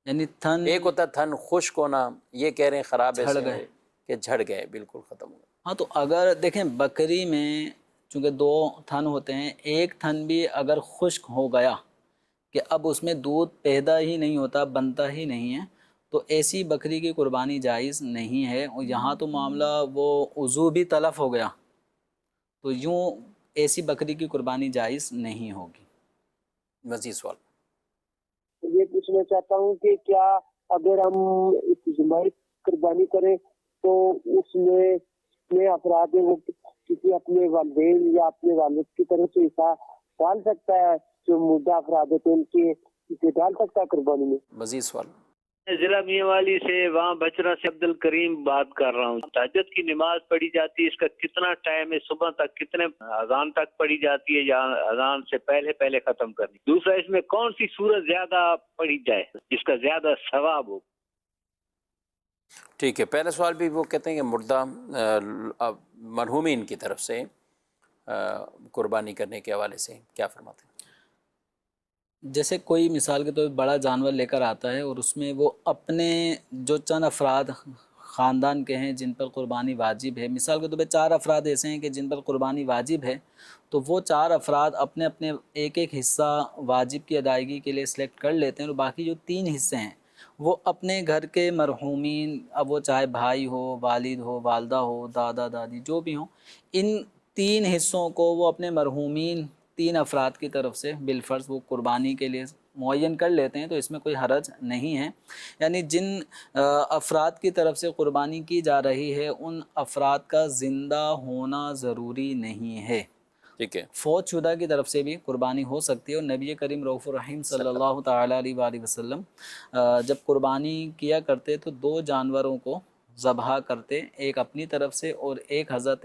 یعنی تھن ایک ہوتا ہے تھن خشک ہونا، یہ کہہ رہے ہیں خراب جھڑ ایسے گئے۔ ہوئے کہ جھڑ گئے، بالکل ختم ہو گئے۔ ہاں تو اگر دیکھیں بکری میں چونکہ 2 تھن ہوتے ہیں، ایک تھن بھی اگر خشک ہو گیا کہ اب اس میں دودھ پیدا ہی نہیں ہوتا، بنتا ہی نہیں ہے، تو ایسی بکری کی قربانی جائز نہیں ہے، اور یہاں تو معاملہ وہ عضو بھی تلف ہو گیا تو یوں ایسی بکری کی قربانی جائز نہیں ہوگی۔ مزید سوال؟ یہ پوچھنا چاہتا ہوں کہ کیا اگر ہم اجتماعی قربانی کریں تو اس میں افراد ہیں وہ کسی اپنے والدین یا اپنے والد کی طرف سے حصہ ڈال سکتا ہے، جو مردہ افراد ہوتے ہیں ان کے حصے ڈال سکتا ہے قربانی میں؟ مزید سوال؟ ضلع میاں والی سے وہاں بچرا سے عبد الکریم بات کر رہا ہوں۔ تہجد کی نماز پڑھی جاتی ہے، اس کا کتنا ٹائم ہے؟ صبح تک کتنے اذان تک پڑھی جاتی ہے یا اذان سے پہلے ختم کرنی؟ دوسرا اس میں کون سی سورت زیادہ پڑھی جائے جس کا زیادہ ثواب ہو؟ ٹھیک ہے، پہلا سوال بھی وہ کہتے ہیں کہ مردہ مرحومین کی طرف سے قربانی کرنے کے حوالے سے کیا فرماتے ہیں؟ جیسے کوئی مثال کے طور پر بڑا جانور لے کر آتا ہے اور اس میں وہ اپنے جو چند افراد خاندان کے ہیں جن پر قربانی واجب ہے، مثال کے طور پہ 4 افراد ایسے ہیں کہ جن پر قربانی واجب ہے، تو وہ 4 افراد اپنے اپنے ایک حصہ واجب کی ادائیگی کے لیے سلیکٹ کر لیتے ہیں، اور باقی جو 3 حصے ہیں وہ اپنے گھر کے مرحومین، اب وہ چاہے بھائی ہو، والد ہو، والدہ ہو، دادا دادی جو بھی ہوں، ان 3 حصوں کو وہ اپنے مرحومین 3 افراد کی طرف سے بالفرض وہ قربانی کے لیے معین کر لیتے ہیں، تو اس میں کوئی حرج نہیں ہے۔ یعنی جن افراد کی طرف سے قربانی کی جا رہی ہے ان افراد کا زندہ ہونا ضروری نہیں ہے، ٹھیک ہے، فوت شدہ کی طرف سے بھی قربانی ہو سکتی ہے، اور نبی کریم رؤوف الرحیم صلی اللہ تعالیٰ علیہ وآلہ وسلم جب قربانی کیا کرتے تو 2 جانوروں کو ذبح کرتے، ایک اپنی طرف سے اور ایک حضرت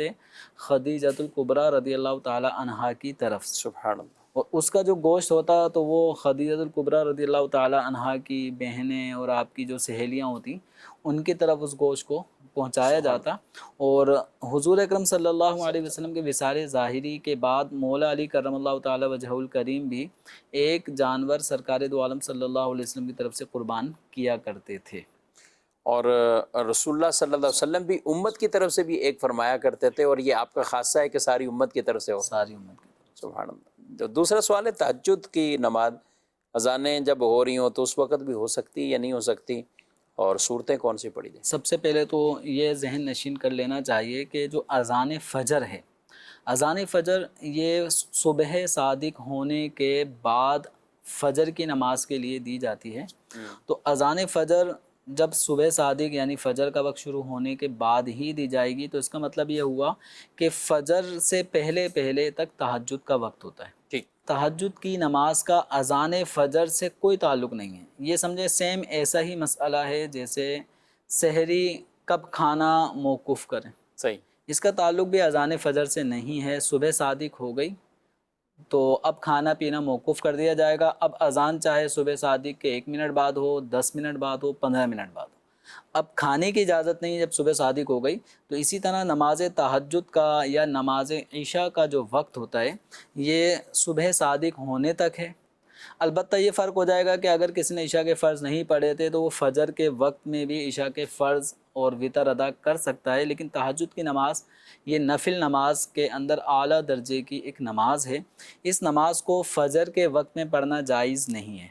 خدیجۃ الکبریٰ رضی اللہ تعالیٰ عنہا کی طرف سے، سبحان اللہ۔ اور اس کا جو گوشت ہوتا تو وہ خدیجۃ الکبریٰ رضی اللہ تعالیٰ عنہا کی بہنیں اور آپ کی جو سہیلیاں ہوتی ان کی طرف اس گوشت کو پہنچایا جاتا، اور حضور اکرم صلی اللہ علیہ وسلم کے وصال ظاہری کے بعد مولا علی کرم اللہ تعالیٰ وجہہ الکریم بھی ایک جانور سرکار دو عالم صلی اللہ علیہ وسلم کی طرف سے قربان کیا کرتے تھے۔ اور رسول اللہ صلی اللہ علیہ وسلم بھی امت کی طرف سے بھی ایک فرمایا کرتے تھے، اور یہ آپ کا خاصہ ہے کہ ساری امت کی طرف سے ہو؟ ساری امت کی طرف سے۔ سبحان اللہ۔ جو دوسرا سوال ہے تہجد کی نماز، اذانیں جب ہو رہی ہوں تو اس وقت بھی ہو سکتی یا نہیں ہو سکتی، اور صورتیں کون سی پڑھی جائیں؟ سب سے پہلے تو یہ ذہن نشین کر لینا چاہیے کہ جو اذان فجر ہے، اذان فجر یہ صبح صادق ہونے کے بعد فجر کی نماز کے لیے دی جاتی ہے، تو اذان فجر جب صبح صادق یعنی فجر کا وقت شروع ہونے کے بعد ہی دی جائے گی، تو اس کا مطلب یہ ہوا کہ فجر سے پہلے تک تہجد کا وقت ہوتا ہے۔ ٹھیک، تہجد کی نماز کا اذان فجر سے کوئی تعلق نہیں ہے، یہ سمجھے سیم ایسا ہی مسئلہ ہے جیسے سحری کب کھانا موقوف کریں، صحیح، اس کا تعلق بھی اذان فجر سے نہیں ہے۔ صبح صادق ہو گئی تو اب کھانا پینا موقوف کر دیا جائے گا، اب اذان چاہے صبح صادق کے 1 منٹ بعد ہو، 10 منٹ بعد ہو، 15 منٹ بعد ہو، اب کھانے کی اجازت نہیں جب صبح صادق ہو گئی۔ تو اسی طرح نماز تہجد کا یا نماز عشاء کا جو وقت ہوتا ہے یہ صبح صادق ہونے تک ہے۔ البتہ یہ فرق ہو جائے گا کہ اگر کسی نے عشاء کے فرض نہیں پڑھے تھے تو وہ فجر کے وقت میں بھی عشاء کے فرض اور وتر ادا کر سکتا ہے، لیکن تہجد کی نماز یہ نفل نماز کے اندر اعلیٰ درجے کی ایک نماز ہے، اس نماز کو فجر کے وقت میں پڑھنا جائز نہیں ہے۔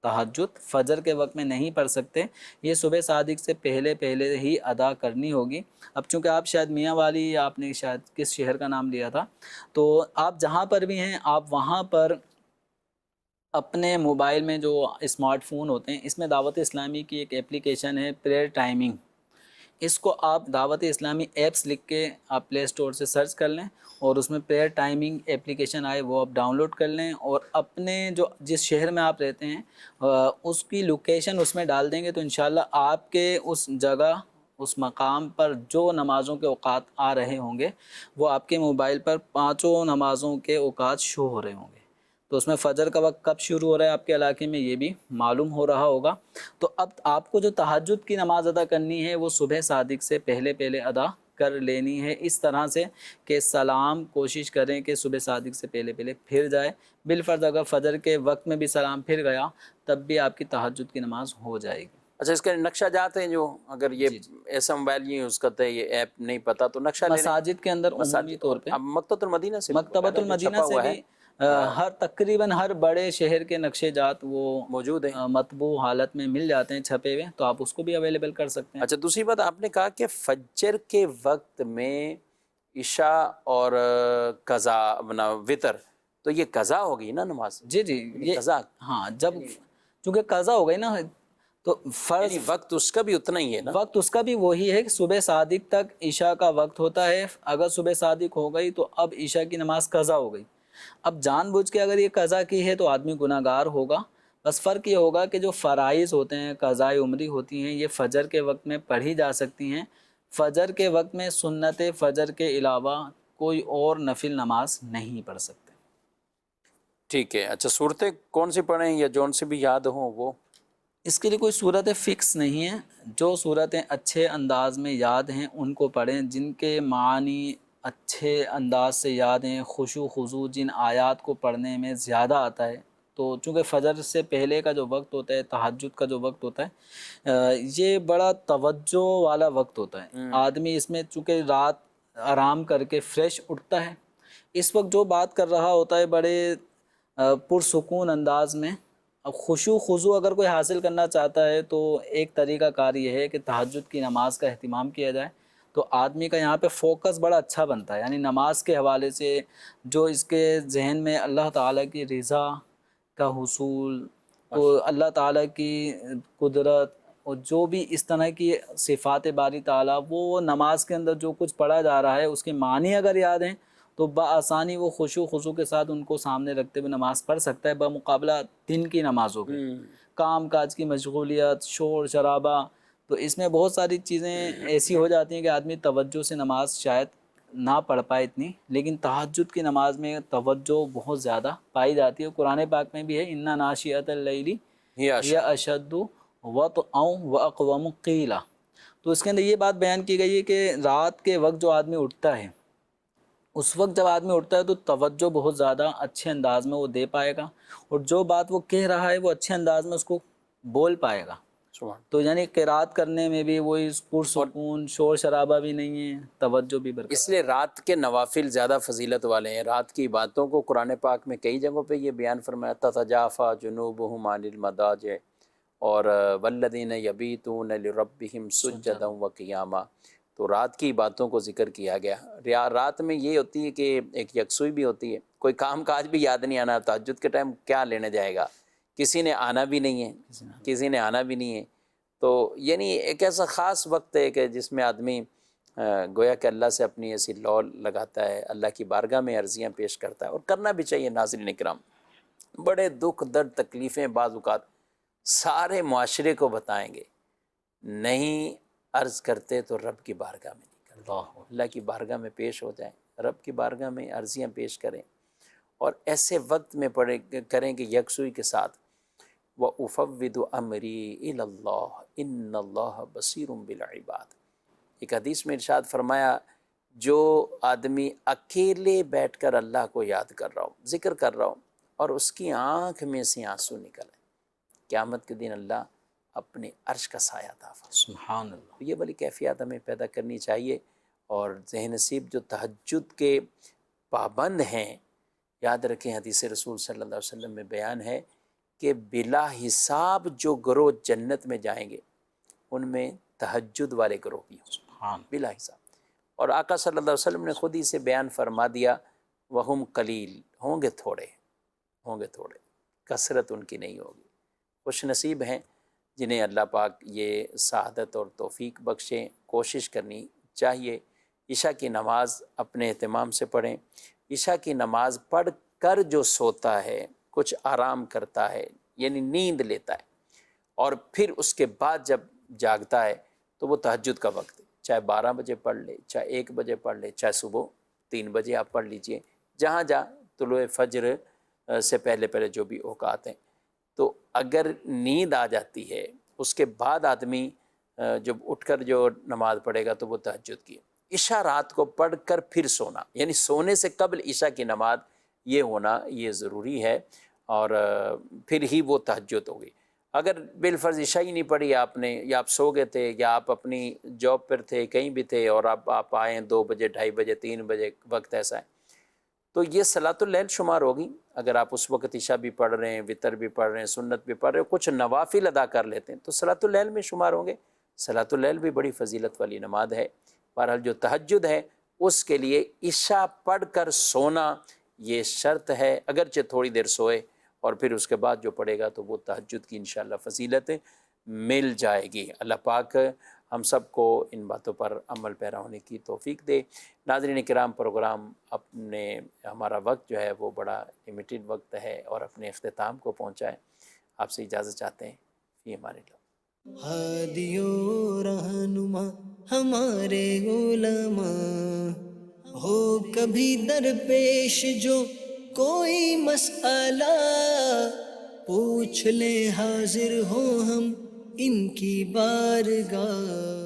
تہجد فجر کے وقت میں نہیں پڑھ سکتے، یہ صبح صادق سے پہلے پہلے ہی ادا کرنی ہوگی۔ اب چونکہ آپ شاید میاں والی یا آپ نے شاید کس شہر کا نام لیا تھا، تو آپ جہاں پر بھی ہیں آپ وہاں پر اپنے موبائل میں جو اسمارٹ فون ہوتے ہیں اس میں دعوت اسلامی کی ایک اپلیکیشن ہے پریئر ٹائمنگ، اس کو آپ دعوت اسلامی ایپس لکھ کے آپ پلے اسٹور سے سرچ کر لیں اور اس میں پریئر ٹائمنگ اپلیکیشن آئے وہ آپ ڈاؤن لوڈ کر لیں، اور اپنے جو جس شہر میں آپ رہتے ہیں اس کی لوکیشن اس میں ڈال دیں گے تو انشاءاللہ آپ کے اس جگہ اس مقام پر جو نمازوں کے اوقات آ رہے ہوں گے وہ آپ کے موبائل پر پانچوں نمازوں کے اوقات شو ہو رہے ہوں گے۔ تو اس میں فجر کا وقت کب شروع ہو رہا ہے آپ کے علاقے میں یہ بھی معلوم ہو رہا ہوگا۔ تو اب آپ کو جو تہجد کی نماز ادا کرنی ہے وہ صبح صادق سے پہلے پہلے ادا کر لینی ہے، اس طرح سے کہ سلام کوشش کریں کہ صبح صادق سے پہلے پہلے پھر جائے، بالفرض اگر فجر کے وقت میں بھی سلام پھر گیا تب بھی آپ کی تہجد کی نماز ہو جائے گی۔ اچھا، اس کے نقشہ جات ہیں جو اگر یہ جی ایسا موبائل نہیں یوز کرتا ہے، یہ ایپ نہیں پتہ تو نقشہ لے لیں۔ مساجد کے اندر عمومی مساجد طور پہ اب مکتبۃ المدینہ سے بھی مکتبۃ جو المدینہ چھپا سے ہوا ہے بھی ہر تقریباً ہر بڑے شہر کے نقشے جات وہ موجود ہیں۔ مطبوع حالت میں مل جاتے ہیں چھپے ہوئے، تو آپ اس کو بھی اویلیبل کر سکتے ہیں۔ اچھا، دوسری بات آپ نے کہا کہ فجر کے وقت میں عشاء اور قضا بنا وطر، تو یہ قضا ہوگی نا نماز؟ جی جی، یہ قضا ہاں، جب چونکہ قضا ہو گئی نا تو فرض یعنی وقت اس کا بھی اتنا ہی ہے نا؟ وقت اس کا بھی وہی ہے کہ صبح صادق تک عشاء کا وقت ہوتا ہے، اگر صبح صادق ہو گئی تو اب عشاء کی نماز قضا ہو گئی۔ اب جان بوجھ کے اگر یہ قضا کی ہے تو آدمی گناہ گار ہوگا، بس فرق یہ ہوگا کہ جو فرائض ہوتے ہیں قضاء عمری ہوتی ہیں یہ فجر کے وقت میں پڑھی جا سکتی ہیں، فجر کے وقت میں سنت فجر کے علاوہ کوئی اور نفل نماز نہیں پڑھ سکتے۔ ٹھیک ہے۔ اچھا، صورتیں کون سی پڑھیں یا جون سے بھی یاد ہوں وہ؟ اس کے لیے کوئی صورت فکس نہیں ہے، جو صورتیں اچھے انداز میں یاد ہیں ان کو پڑھیں، جن کے معنی اچھے انداز سے یاد ہیں، خشوع خضوع جن آیات کو پڑھنے میں زیادہ آتا ہے۔ تو چونکہ فجر سے پہلے کا جو وقت ہوتا ہے، تہجد کا جو وقت ہوتا ہے، یہ بڑا توجہ والا وقت ہوتا ہے۔ آدمی اس میں چونکہ رات آرام کر کے فریش اٹھتا ہے، اس وقت جو بات کر رہا ہوتا ہے بڑے پرسکون انداز میں۔ اب خشوع خضوع اگر کوئی حاصل کرنا چاہتا ہے تو ایک طریقہ کار یہ ہے کہ تہجد کی نماز کا اہتمام کیا جائے، تو آدمی کا یہاں پہ فوکس بڑا اچھا بنتا ہے، یعنی نماز کے حوالے سے جو اس کے ذہن میں اللہ تعالیٰ کی رضا کا حصول، اللہ تعالیٰ کی قدرت اور جو بھی اس طرح کی صفات باری تعالیٰ، وہ نماز کے اندر جو کچھ پڑھا جا رہا ہے اس کے معنی اگر یاد ہیں تو بآسانی وہ خشوع خضوع کے ساتھ ان کو سامنے رکھتے ہوئے نماز پڑھ سکتا ہے، بمقابلہ دن کی نمازوں کے کام کاج کی مشغولیت، شور شرابہ، تو اس میں بہت ساری چیزیں ایسی ہو جاتی ہیں کہ آدمی توجہ سے نماز شاید نہ پڑھ پائے اتنی، لیکن تہجد کی نماز میں توجہ بہت زیادہ پائی جاتی ہے۔ قرآن پاک میں بھی ہے اِنَّ نَاشِئَةَ اللَّيْلِ هِیَ أَشَدُّ وَطْئًا وَأَقْوَمُ قِیلًا، تو اس کے اندر یہ بات بیان کی گئی ہے کہ رات کے وقت جو آدمی اٹھتا ہے، اس وقت جب آدمی اٹھتا ہے تو توجہ بہت زیادہ اچھے انداز میں وہ دے پائے گا، اور جو بات وہ کہہ رہا ہے وہ اچھے انداز میں اس کو بول پائے گا۔ تو یعنی قرات کرنے میں بھی وہی پرسکون، شور شرابہ بھی نہیں ہے، توجہ بھی برقرار۔ اس لیے رات کے نوافل زیادہ فضیلت والے ہیں۔ رات کی باتوں کو قرآن پاک میں کئی جگہوں پہ یہ بیان فرمایا، تتجافی جنوبہم عن المضاجع، اور والذین یبیتون لربہم سجدا وقیاما، تو رات کی باتوں کو ذکر کیا گیا۔ رات میں یہ ہوتی ہے کہ ایک یکسوئی بھی ہوتی ہے، کوئی کام کاج بھی یاد نہیں آنا، تہجد کے ٹائم کیا لینے جائے گا، کسی نے آنا بھی نہیں ہے، کسی نے آنا بھی نہیں ہے، تو یعنی ایک ایسا خاص وقت ہے کہ جس میں آدمی گویا کہ اللہ سے اپنی ایسی لو لگاتا ہے، اللہ کی بارگاہ میں عرضیاں پیش کرتا ہے، اور کرنا بھی چاہیے۔ ناظرین کرام، بڑے دکھ درد تکلیفیں بعض اوقات سارے معاشرے کو بتائیں گے، نہیں عرض کرتے تو رب کی بارگاہ میں نہیں کرتے، اللہ کی بارگاہ میں پیش ہو جائیں، رب کی بارگاہ میں عرضیاں پیش کریں، اور ایسے وقت میں کریں کہ یکسوئی کے ساتھ وَأُفَوِّضُ أَمْرِي إِلَى اللَّهِ إِنَّ اللَّهَ بَصِيرٌ بِالْعِبَادِ۔ ایک حدیث میں ارشاد فرمایا، جو آدمی اکیلے بیٹھ کر اللہ کو یاد کر رہا ہو، ذکر کر رہا ہو، اور اس کی آنکھ میں سے آنسو نکلے، قیامت کے دن اللہ اپنے عرش کا سایہ عطا فرمائے۔ سبحان اللہ۔ یہ والی کیفیات ہمیں پیدا کرنی چاہیے، اور ذہن نصیب جو تہجد کے پابند ہیں، یاد رکھیں حدیث رسول صلی اللہ علیہ وسلم میں بیان ہے کہ بلا حساب جو گروہ جنت میں جائیں گے ان میں تہجد والے گروہ بھی ہوں بلا حساب. اور آقا صلی اللہ علیہ وسلم نے خود ہی سے بیان فرما دیا وہم قلیل، ہوں گے تھوڑے، کثرت ان کی نہیں ہوگی. خوش نصیب ہیں جنہیں اللہ پاک یہ سعادت اور توفیق بخشیں. کوشش کرنی چاہیے عشاء کی نماز اپنے اہتمام سے پڑھیں. عشاء کی نماز پڑھ کر جو سوتا ہے، کچھ آرام کرتا ہے، یعنی نیند لیتا ہے، اور پھر اس کے بعد جب جاگتا ہے تو وہ تہجد کا وقت ہے. چاہے 12 بجے پڑھ لے، چاہے 1 بجے پڑھ لے، چاہے صبح 3 بجے آپ پڑھ لیجئے، جہاں طلوع فجر سے پہلے جو بھی اوقات ہیں. تو اگر نیند آ جاتی ہے اس کے بعد آدمی جب اٹھ کر جو نماز پڑھے گا تو وہ تہجد کی. عشاء رات کو پڑھ کر پھر سونا، یعنی سونے سے قبل عشاء کی نماز یہ ہونا یہ ضروری ہے، اور پھر ہی وہ تہجد ہوگی. اگر بالفرض عشاء ہی نہیں پڑھی آپ نے، یا آپ سو گئے تھے، یا آپ اپنی جاب پر تھے، کہیں بھی تھے، اور اب آپ آئیں 2 بجے 2:30 بجے 3 بجے وقت ایسا ہے، تو یہ صلاۃ اللیل شمار ہوگی. اگر آپ اس وقت عشاء بھی پڑھ رہے ہیں، وطر بھی پڑھ رہے ہیں، سنت بھی پڑھ رہے ہیں، کچھ نوافل ادا کر لیتے ہیں تو صلاۃ اللیل میں شمار ہوں گے. صلاۃ اللیل بھی بڑی فضیلت والی نماز ہے. بہرحال جو تہجد ہے اس کے لیے عشاء پڑھ کر سونا یہ شرط ہے، اگرچہ تھوڑی دیر سوئے اور پھر اس کے بعد جو پڑھے گا تو وہ تہجد کی انشاءاللہ فضیلت مل جائے گی. اللہ پاک ہم سب کو ان باتوں پر عمل پیرا ہونے کی توفیق دے. ناظرین کرام، پروگرام ہمارا وقت جو ہے وہ بڑا لمیٹڈ وقت ہے اور اپنے اختتام کو پہنچا ہے. آپ سے اجازت چاہتے ہیں. فی امان اللہ. ہادی و رہنما ہمارے علماء، ہو کبھی درپیش جو کوئی مسئلہ، پوچھ لیں حاضر ہو ہم ان کی بارگاہ.